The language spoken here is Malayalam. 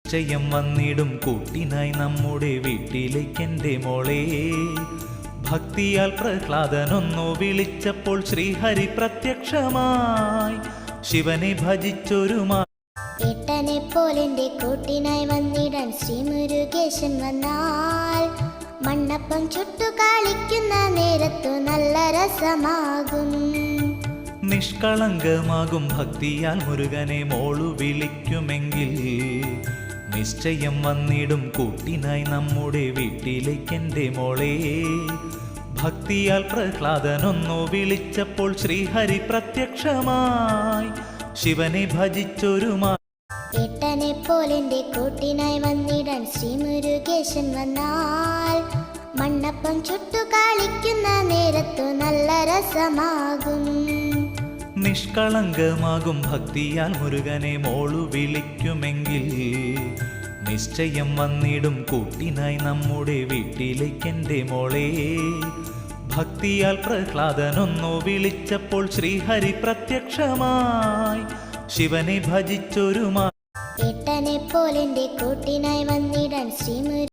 നിശ്ചയം വന്നിടും കൂട്ടിനായി നമ്മുടെ വീട്ടിലേക്കെൻ്റെ മോളെ. ഭക്തിയാൽ പ്രഹ്ലാദനൊന്നു വിളിച്ചപ്പോൾ ശ്രീഹരി പ്രത്യക്ഷമായി ശിവനെ ഭജിച്ചൊരു ഏട്ടനെ പോലെന്റെ കൂട്ടിനായി വന്നിടാൻ ശ്രീ മുരുകേശൻ വന്നാൽ മണ്ണപ്പം ചുട്ടു കളിക്കുന്ന നേരത്തു നല്ല രസമാകും. നിഷ്കളങ്കമാകും ഭക്തിയാൽ മുരുകനെ മോളു വിളിക്കുമെങ്കിൽ നിശ്ചയം വന്നിടും കൂട്ടിനായി നമ്മുടെ വീട്ടിലേക്കെൻ്റെ മോളെ. ഭക്തിയാൽ പ്രഹ്ലാദനൊന്നു വിളിച്ചപ്പോൾ ശ്രീഹരി പ്രത്യക്ഷമായി ശിവനെ ഭജിച്ചൊരു ഏട്ടനെ പോലെന്റെ കൂട്ടിനായി വന്നിടാൻ ശ്രീ മുരുകേശൻ വന്നാൽ മണ്ണപ്പം ചുട്ടു കളിക്കുന്ന നേരത്തു നല്ല രസമാകും. നിഷ്കളങ്കമാകും ഭക്തിയാൽ മുരുകനെ മോളു വിളിക്കുമെങ്കിൽ നിശ്ചയം വന്നിടും കൂട്ടിനായി നമ്മുടെ വീട്ടിലേക്കെൻ്റെ മോളെ. ഭക്തിയാൽ പ്രഹ്ലാദനൊന്നു വിളിച്ചപ്പോൾ ശ്രീഹരി പ്രത്യക്ഷമായി ശിവനെ ഭജിച്ചൊരു ഏട്ടനെ പോലെന്റെ കൂട്ടിനായി വന്നിടാൻ ശ്രീ